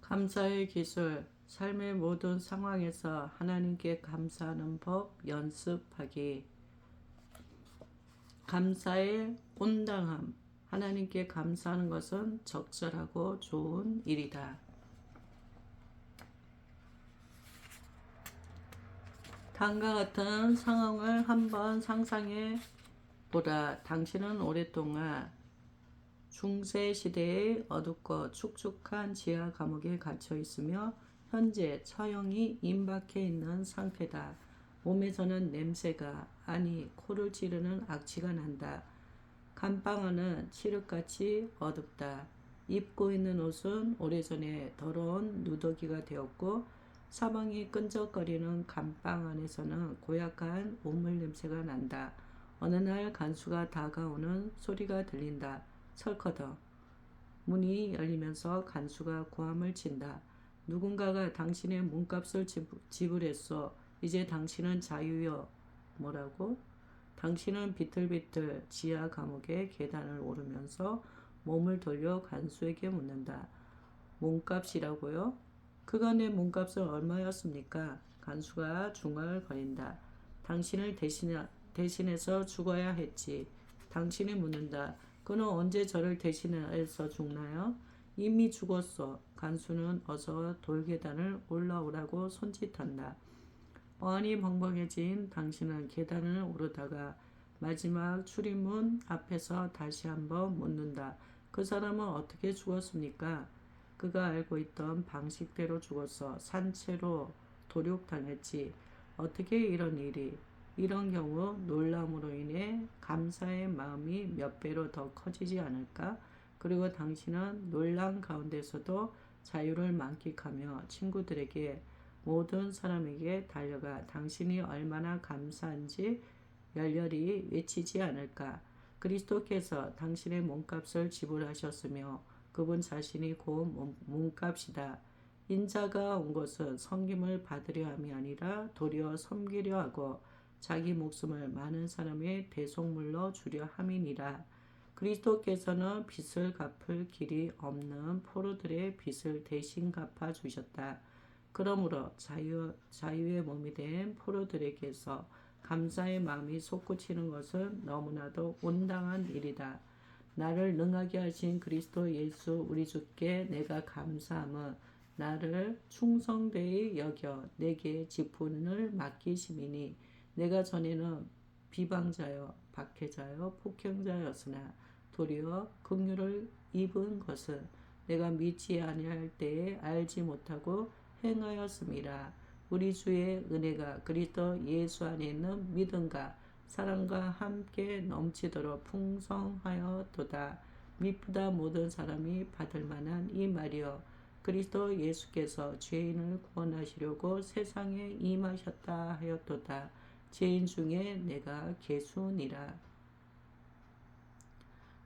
감사의 기술, 삶의 모든 상황에서 하나님께 감사하는 법 연습하기. 감사의 온당함, 하나님께 감사하는 것은 적절하고 좋은 일이다. 다음과 같은 상황을 한번 상상해 보라. 당신은 오랫동안 중세시대의 어둡고 축축한 지하 감옥에 갇혀 있으며 현재 처형이 임박해 있는 상태다. 몸에서는 냄새가, 아니 코를 찌르는 악취가 난다. 감방 안은 칠흑같이 어둡다. 입고 있는 옷은 오래전에 더러운 누더기가 되었고 사방이 끈적거리는 감방 안에서는 고약한 옷물 냄새가 난다. 어느 날 간수가 다가오는 소리가 들린다. 철커덕. 문이 열리면서 간수가 고함을 친다. 누군가가 당신의 몸값을 지불했소. 이제 당신은 자유여. 뭐라고? 당신은 비틀비틀 지하 감옥의 계단을 오르면서 몸을 돌려 간수에게 묻는다. 몸값이라고요? 그가 내 몸값은 얼마였습니까? 간수가 중얼거린다. 당신을 대신해서 죽어야 했지. 당신이 묻는다. 그는 언제 저를 대신해서 죽나요? 이미 죽었어. 간수는 어서 돌계단을 올라오라고 손짓한다. 어안이 벙벙해진 당신은 계단을 오르다가 마지막 출입문 앞에서 다시 한번 묻는다. 그 사람은 어떻게 죽었습니까? 그가 알고 있던 방식대로 죽었어. 산채로 도륙당했지. 어떻게 이런 일이? 이런 경우 놀람으로 인해 감사의 마음이 몇 배로 더 커지지 않을까? 그리고 당신은 놀람 가운데서도 자유를 만끽하며 친구들에게 모든 사람에게 달려가 당신이 얼마나 감사한지 열렬히 외치지 않을까? 그리스도께서 당신의 몸값을 지불하셨으며 그분 자신이 곧 몸값이다. 인자가 온 것은 섬김을 받으려 함이 아니라 도리어 섬기려 하고 자기 목숨을 많은 사람의 대속물로 주려 함이니라. 그리스도께서는 빚을 갚을 길이 없는 포로들의 빚을 대신 갚아 주셨다. 그러므로 자유의 몸이 된 포로들에게서 감사의 마음이 솟구치는 것은 너무나도 온당한 일이다. 나를 능하게 하신 그리스도 예수 우리 주께 내가 감사함은 나를 충성되이 여겨 내게 직분을 맡기심이니 내가 전에는 비방자여 박해자여 폭행자였으나 도리어 긍휼을 입은 것은 내가 믿지 아니할 때에 알지 못하고 행하였음이라. 우리 주의 은혜가 그리스도 예수 안에 있는 믿음과 사랑과 함께 넘치도록 풍성하여도다. 미쁘다 모든 사람이 받을 만한 이 말이여 그리스도 예수께서 죄인을 구원하시려고 세상에 임하셨다 하였도다. 죄인 중에 내가 개수니라.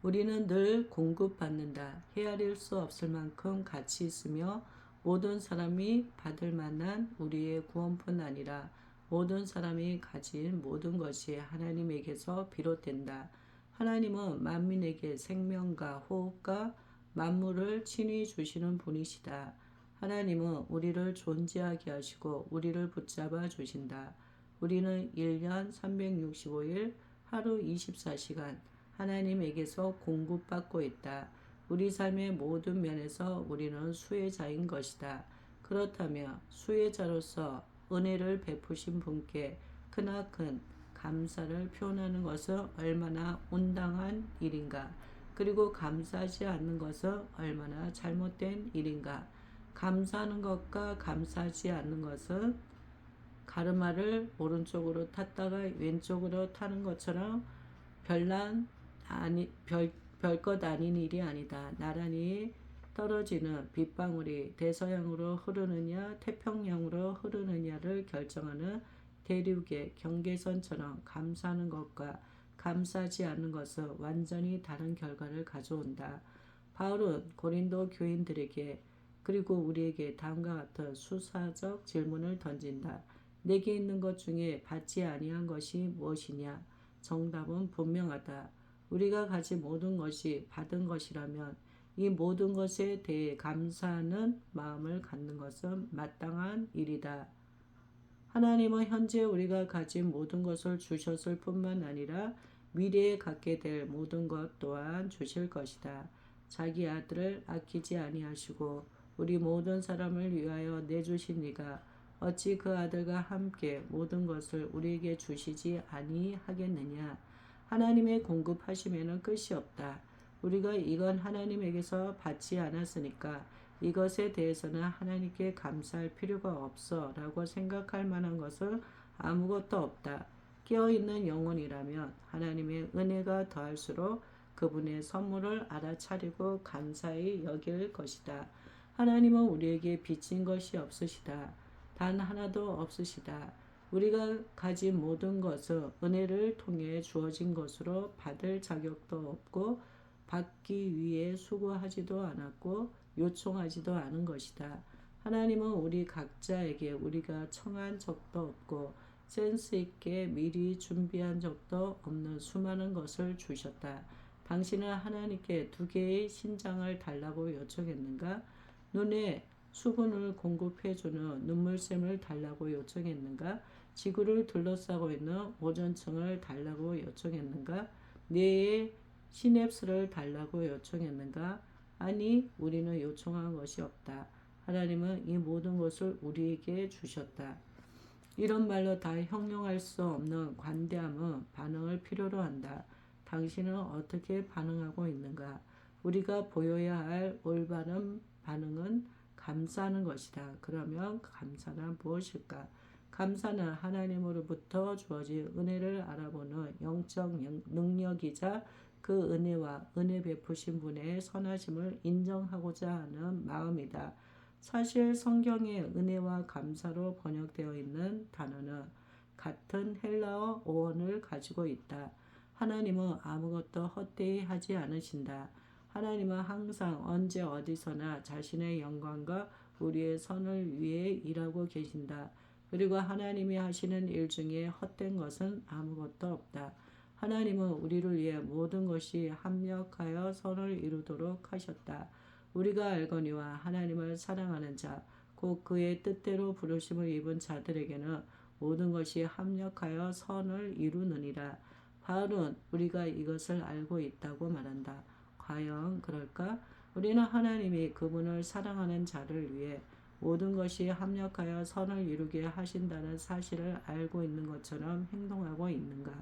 우리는 늘 공급받는다. 헤아릴 수 없을 만큼 가치 있으며 모든 사람이 받을 만한 우리의 구원뿐 아니라 모든 사람이 가진 모든 것이 하나님에게서 비롯된다. 하나님은 만민에게 생명과 호흡과 만물을 친히 주시는 분이시다. 하나님은 우리를 존재하게 하시고 우리를 붙잡아 주신다. 우리는 1년 365일 하루 24시간 하나님에게서 공급받고 있다. 우리 삶의 모든 면에서 우리는 수혜자인 것이다. 그렇다면 수혜자로서 은혜를 베푸신 분께 크나큰 감사를 표현하는 것은 얼마나 온당한 일인가? 그리고 감사하지 않는 것은 얼마나 잘못된 일인가? 감사하는 것과 감사하지 않는 것은 가르마를 오른쪽으로 탔다가 왼쪽으로 타는 것처럼 별것 아닌 일이 아니다. 나란히 떨어지는 빗방울이 대서양으로 흐르느냐 태평양으로 흐르느냐를 결정하는 대륙의 경계선처럼 감사하는 것과 감사하지 않는 것은 완전히 다른 결과를 가져온다. 바울은 고린도 교인들에게 그리고 우리에게 다음과 같은 수사적 질문을 던진다. 내게 있는 것 중에 받지 아니한 것이 무엇이냐? 정답은 분명하다. 우리가 가진 모든 것이 받은 것이라면 이 모든 것에 대해 감사하는 마음을 갖는 것은 마땅한 일이다. 하나님은 현재 우리가 가진 모든 것을 주셨을 뿐만 아니라 미래에 갖게 될 모든 것 또한 주실 것이다. 자기 아들을 아끼지 아니하시고 우리 모든 사람을 위하여 내주신 이가 어찌 그 아들과 함께 모든 것을 우리에게 주시지 아니하겠느냐. 하나님의 공급하심에는 끝이 없다. 우리가 이건 하나님에게서 받지 않았으니까 이것에 대해서는 하나님께 감사할 필요가 없어 라고 생각할 만한 것은 아무것도 없다. 깨어있는 영혼이라면 하나님의 은혜가 더할수록 그분의 선물을 알아차리고 감사히 여길 것이다. 하나님은 우리에게 빚진 것이 없으시다. 단 하나도 없으시다. 우리가 가진 모든 것은 은혜를 통해 주어진 것으로 받을 자격도 없고 받기 위해 수고하지도 않았고 요청하지도 않은 것이다. 하나님은 우리 각자에게 우리가 청한 적도 없고 센스 있게 미리 준비한 적도 없는 수많은 것을 주셨다. 당신은 하나님께 2개의 신장을 달라고 요청했는가? 눈에 수분을 공급해주는 눈물샘을 달라고 요청했는가? 지구를 둘러싸고 있는 오존층을 달라고 요청했는가? 뇌에 시냅스를 달라고 요청했는가? 아니, 우리는 요청한 것이 없다. 하나님은 이 모든 것을 우리에게 주셨다. 이런 말로 다 형용할 수 없는 관대함은 반응을 필요로 한다. 당신은 어떻게 반응하고 있는가? 우리가 보여야 할 올바른 반응은 감사하는 것이다. 그러면 감사는 무엇일까? 감사는 하나님으로부터 주어진 은혜를 알아보는 영적 능력이자 그 은혜와 은혜 베푸신 분의 선하심을 인정하고자 하는 마음이다. 사실 성경에 은혜와 감사로 번역되어 있는 단어는 같은 헬라어 어원을 가지고 있다. 하나님은 아무것도 헛되이 하지 않으신다. 하나님은 항상 언제 어디서나 자신의 영광과 우리의 선을 위해 일하고 계신다. 그리고 하나님이 하시는 일 중에 헛된 것은 아무것도 없다. 하나님은 우리를 위해 모든 것이 합력하여 선을 이루도록 하셨다. 우리가 알거니와 하나님을 사랑하는 자, 곧 그의 뜻대로 부르심을 입은 자들에게는 모든 것이 합력하여 선을 이루느니라. 바울은 우리가 이것을 알고 있다고 말한다. 과연 그럴까? 우리는 하나님이 그분을 사랑하는 자를 위해 모든 것이 합력하여 선을 이루게 하신다는 사실을 알고 있는 것처럼 행동하고 있는가?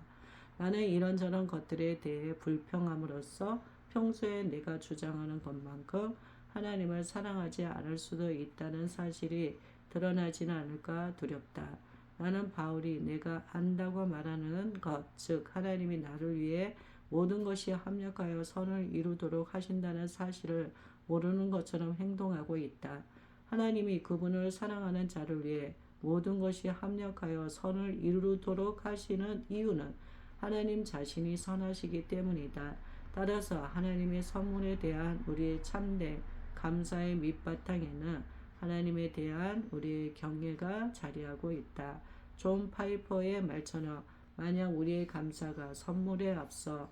나는 이런저런 것들에 대해 불평함으로써 평소에 내가 주장하는 것만큼 하나님을 사랑하지 않을 수도 있다는 사실이 드러나지는 않을까 두렵다. 나는 바울이 내가 안다고 말하는 것, 즉 하나님이 나를 위해 모든 것이 합력하여 선을 이루도록 하신다는 사실을 모르는 것처럼 행동하고 있다. 하나님이 그분을 사랑하는 자를 위해 모든 것이 합력하여 선을 이루도록 하시는 이유는 하나님 자신이 선하시기 때문이다. 따라서 하나님의 선물에 대한 우리의 참된 감사의 밑바탕에는 하나님에 대한 우리의 경외가 자리하고 있다. 존 파이퍼의 말처럼 만약 우리의 감사가 선물에 앞서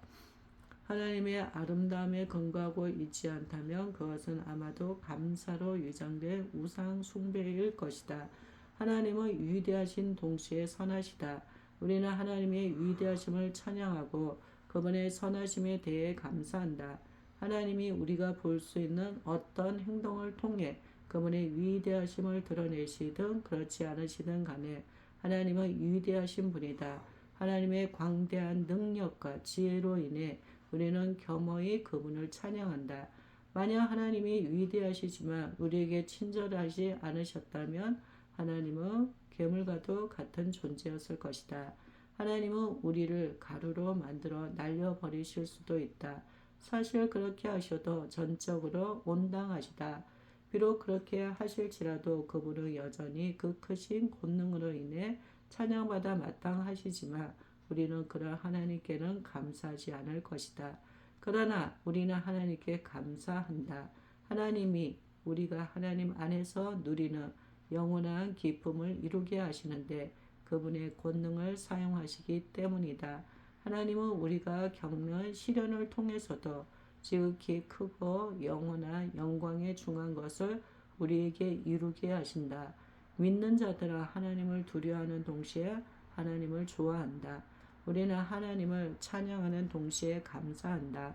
하나님의 아름다움에 근거하고 있지 않다면 그것은 아마도 감사로 위장된 우상 숭배일 것이다. 하나님은 위대하신 동시에 선하시다. 우리는 하나님의 위대하심을 찬양하고 그분의 선하심에 대해 감사한다. 하나님이 우리가 볼 수 있는 어떤 행동을 통해 그분의 위대하심을 드러내시든 그렇지 않으시든 간에 하나님은 위대하신 분이다. 하나님의 광대한 능력과 지혜로 인해 우리는 겸허히 그분을 찬양한다. 만약 하나님이 위대하시지만 우리에게 친절하지 않으셨다면 하나님은 괴물과도 같은 존재였을 것이다. 하나님은 우리를 가루로 만들어 날려버리실 수도 있다. 사실 그렇게 하셔도 전적으로 온당하시다. 비록 그렇게 하실지라도 그분은 여전히 그 크신 권능으로 인해 찬양받아 마땅하시지만 우리는 그런 하나님께는 감사하지 않을 것이다. 그러나 우리는 하나님께 감사한다. 하나님이 우리가 하나님 안에서 누리는 영원한 기쁨을 이루게 하시는데 그분의 권능을 사용하시기 때문이다. 하나님은 우리가 겪는 시련을 통해서도 지극히 크고 영원한 영광에 중한 것을 우리에게 이루게 하신다. 믿는 자들아 하나님을 두려워하는 동시에 하나님을 좋아한다. 우리는 하나님을 찬양하는 동시에 감사한다.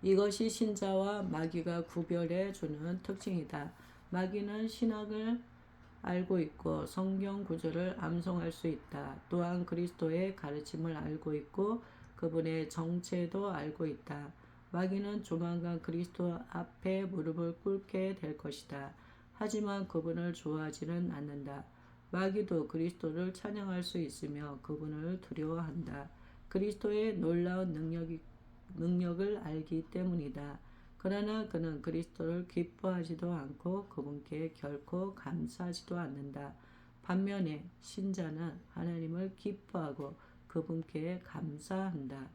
이것이 신자와 마귀가 구별해 주는 특징이다. 마귀는 신학을 알고 있고 성경 구절을 암송할 수 있다. 또한 그리스도의 가르침을 알고 있고 그분의 정체도 알고 있다. 마귀는 조만간 그리스도 앞에 무릎을 꿇게 될 것이다. 하지만 그분을 좋아하지는 않는다. 마귀도 그리스도를 찬양할 수 있으며 그분을 두려워한다. 그리스도의 놀라운 능력을 알기 때문이다. 그러나 그는 그리스도를 기뻐하지도 않고 그분께 결코 감사하지도 않는다. 반면에 신자는 하나님을 기뻐하고 그분께 감사한다.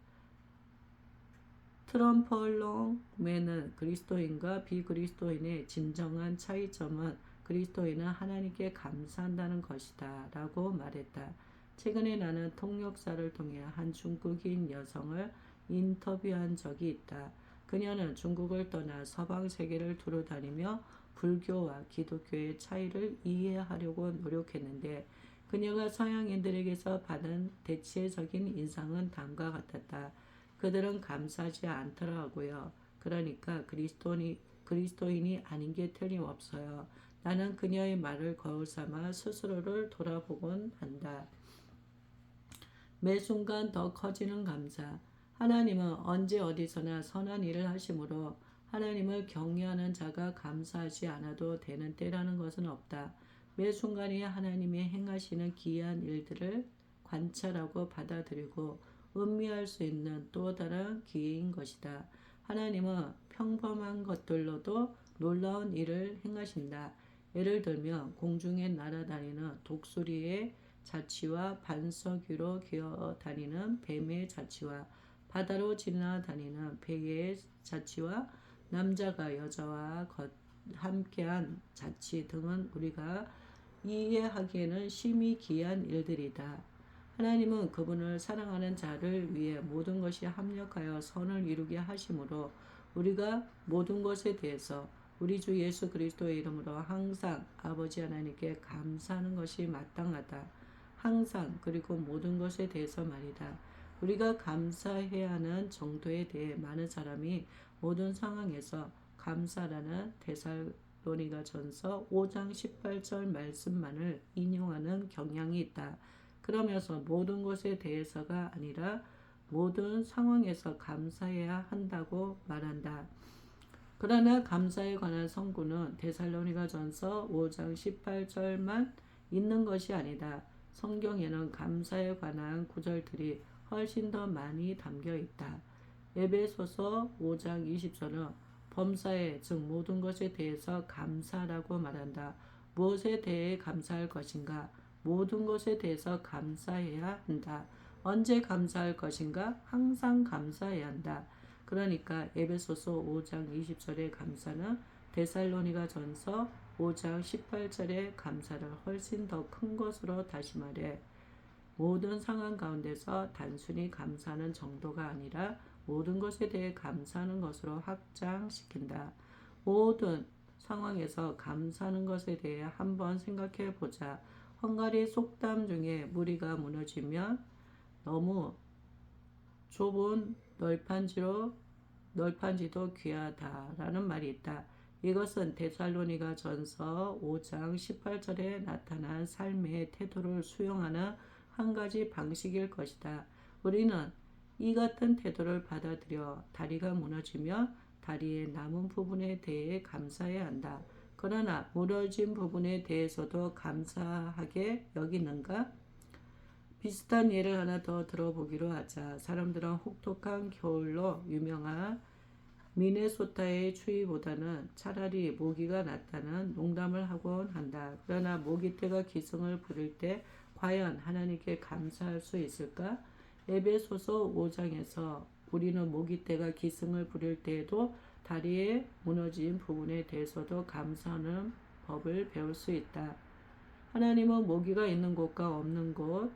트럼펄롱맨은 그리스도인과 비그리스도인의 진정한 차이점은 그리스도인은 하나님께 감사한다는 것이다 라고 말했다. 최근에 나는 통역사를 통해 한 중국인 여성을 인터뷰한 적이 있다. 그녀는 중국을 떠나 서방 세계를 두루다니며 불교와 기독교의 차이를 이해하려고 노력했는데 그녀가 서양인들에게서 받은 대체적인 인상은 다음과 같았다. 그들은 감사하지 않더라고요. 그러니까 그리스도인이 아닌 게 틀림없어요. 나는 그녀의 말을 거울 삼아 스스로를 돌아보곤 한다. 매 순간 더 커지는 감사. 하나님은 언제 어디서나 선한 일을 하심으로 하나님을 경외하는 자가 감사하지 않아도 되는 때라는 것은 없다. 매 순간이 하나님이 행하시는 기이한 일들을 관찰하고 받아들이고 음미할 수 있는 또 다른 기회인 것이다. 하나님은 평범한 것들로도 놀라운 일을 행하신다. 예를 들면 공중에 날아다니는 독수리의 자치와 반석 위로 기어다니는 뱀의 자치와 바다로 지나다니는 배의 자치와 남자가 여자와 함께한 자치 등은 우리가 이해하기에는 심히 기이한 일들이다. 하나님은 그분을 사랑하는 자를 위해 모든 것이 합력하여 선을 이루게 하심으로 우리가 모든 것에 대해서 우리 주 예수 그리스도의 이름으로 항상 아버지 하나님께 감사하는 것이 마땅하다. 항상 그리고 모든 것에 대해서 말이다. 우리가 감사해야 하는 정도에 대해 많은 사람이 모든 상황에서 감사라는 데살로니가전서 5장 18절 말씀만을 인용하는 경향이 있다. 그러면서 모든 것에 대해서가 아니라 모든 상황에서 감사해야 한다고 말한다. 그러나 감사에 관한 선구는 데살로니가전서 5장 18절만 있는 것이 아니다. 성경에는 감사에 관한 구절들이 훨씬 더 많이 담겨 있다. 에베소서 5장 20절은 범사에 즉 모든 것에 대해서 감사라고 말한다. 무엇에 대해 감사할 것인가? 모든 것에 대해서 감사해야 한다. 언제 감사할 것인가? 항상 감사해야 한다. 그러니까 에베소서 5장 20절의 감사는 데살로니가전서 5장 18절의 감사를 훨씬 더 큰 것으로 다시 말해 모든 상황 가운데서 단순히 감사하는 정도가 아니라 모든 것에 대해 감사하는 것으로 확장시킨다. 모든 상황에서 감사하는 것에 대해 한번 생각해 보자. 헝가리 속담 중에 무리가 무너지면 너무 좁은 널판지도 귀하다라는 말이 있다. 이것은 데살로니가전서 5장 18절에 나타난 삶의 태도를 수용하는 한 가지 방식일 것이다. 우리는 이 같은 태도를 받아들여 다리가 무너지면 다리의 남은 부분에 대해 감사해야 한다. 그러나 무너진 부분에 대해서도 감사하게 여기는가? 비슷한 예를 하나 더 들어보기로 하자. 사람들은 혹독한 겨울로 유명한 미네소타의 추위보다는 차라리 모기가 낫다는 농담을 하곤 한다. 그러나 모기떼가 기승을 부릴 때 과연 하나님께 감사할 수 있을까? 에베소서 5장에서 우리는 모기떼가 기승을 부릴 때에도 다리에 무너진 부분에 대해서도 감사하는 법을 배울 수 있다. 하나님은 모기가 있는 곳과 없는 곳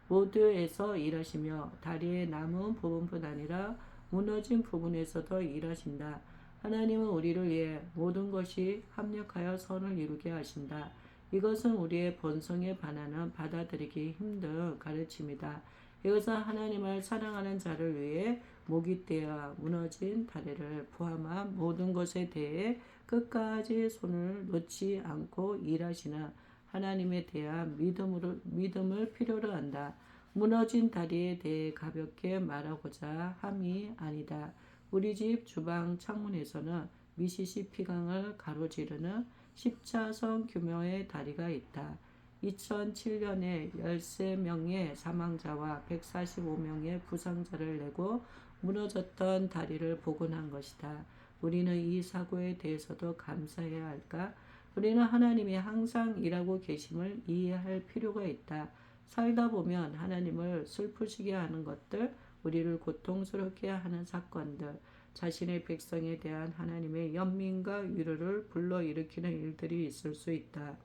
모두에서 일하시며 다리의 남은 부분뿐 아니라 무너진 부분에서도 일하신다. 하나님은 우리를 위해 모든 것이 합력하여 선을 이루게 하신다. 이것은 우리의 본성에 반하는 받아들이기 힘든 가르침이다. 이것은 하나님을 사랑하는 자를 위해 목이 떼어 무너진 다리를 포함한 모든 것에 대해 끝까지 손을 놓지 않고 일하시는 하나님에 대한 믿음을 필요로 한다. 무너진 다리에 대해 가볍게 말하고자 함이 아니다. 우리 집 주방 창문에서는 미시시피강을 가로지르는 10차선 규모의 다리가 있다. 2007년에 13명의 사망자와 145명의 부상자를 내고 무너졌던 다리를 복원한 것이다. 우리는 이 사고에 대해서도 감사해야 할까? 우리는 하나님이 항상 일하고 계심을 이해할 필요가 있다. 살다 보면 하나님을 슬프시게 하는 것들, 우리를 고통스럽게 하는 사건들, 자신의 백성에 대한 하나님의 연민과 위로를 불러일으키는 일들이 있을 수 있다.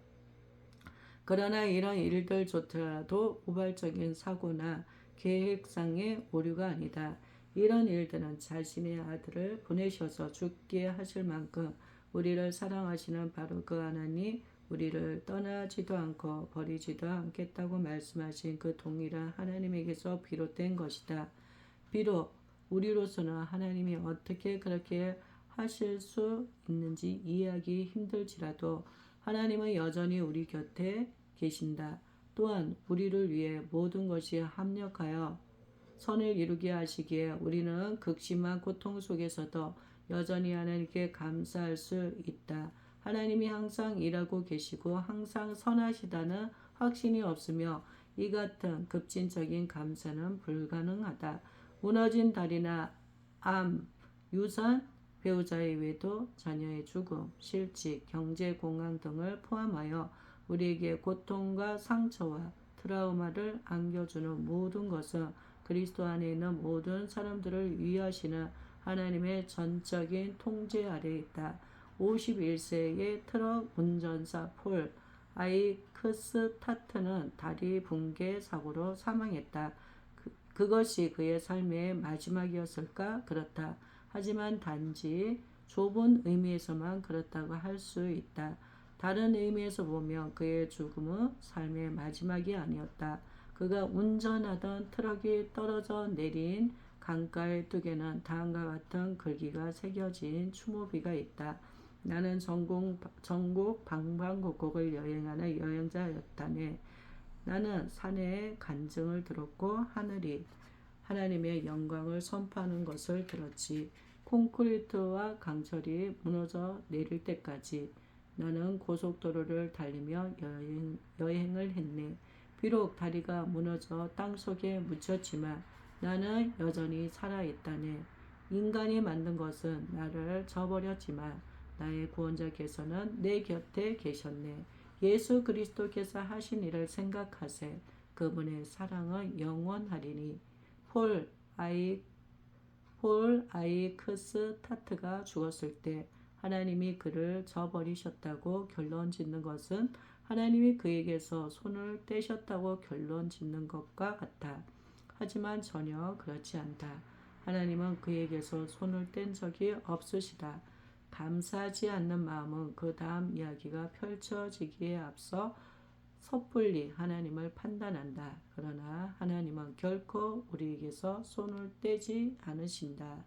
그러나 이런 일들조차도 우발적인 사고나 계획상의 오류가 아니다. 이런 일들은 자신의 아들을 보내셔서 죽게 하실 만큼 우리를 사랑하시는 바로 그 하나님, 우리를 떠나지도 않고 버리지도 않겠다고 말씀하신 그 동일한 하나님에게서 비롯된 것이다. 비록 우리로서는 하나님이 어떻게 그렇게 하실 수 있는지 이해하기 힘들지라도 하나님은 여전히 우리 곁에 계신다. 또한 우리를 위해 모든 것이 합력하여 선을 이루게 하시기에 우리는 극심한 고통 속에서도 여전히 하나님께 감사할 수 있다. 하나님이 항상 일하고 계시고 항상 선하시다는 확신이 없으며 이 같은 급진적인 감사는 불가능하다. 무너진 다리나 암, 유산, 배우자의 외도, 자녀의 죽음, 실직, 경제 공황 등을 포함하여 우리에게 고통과 상처와 트라우마를 안겨주는 모든 것은 그리스도 안에 있는 모든 사람들을 위하시는 하나님의 전적인 통제 아래에 있다. 51세의 트럭 운전사 폴 아이크스타트는 다리 붕괴 사고로 사망했다. 그것이 그의 삶의 마지막이었을까? 그렇다. 하지만 단지 좁은 의미에서만 그렇다고 할 수 있다. 다른 의미에서 보면 그의 죽음은 삶의 마지막이 아니었다. 그가 운전하던 트럭이 떨어져 내린 강가의 뚝에는 다음과 같은 글귀가 새겨진 추모비가 있다. 나는 전국 방방곡곡을 여행하는 여행자였다네. 나는 산의 간증을 들었고 하늘이 하나님의 영광을 선포하는 것을 들었지. 콘크리트와 강철이 무너져 내릴 때까지 나는 고속도로를 달리며 여행을 했네. 비록 다리가 무너져 땅속에 묻혔지만 나는 여전히 살아있다네. 인간이 만든 것은 나를 저버렸지만 나의 구원자께서는 내 곁에 계셨네. 예수 그리스도께서 하신 일을 생각하세. 그분의 사랑은 영원하리니. 폴 아이크스타트가 죽었을 때 하나님이 그를 저버리셨다고 결론 짓는 것은 하나님이 그에게서 손을 떼셨다고 결론 짓는 것과 같아. 하지만 전혀 그렇지 않다. 하나님은 그에게서 손을 뗀 적이 없으시다. 감사하지 않는 마음은 그 다음 이야기가 펼쳐지기에 앞서 섣불리 하나님을 판단한다. 그러나 하나님은 결코 우리에게서 손을 떼지 않으신다.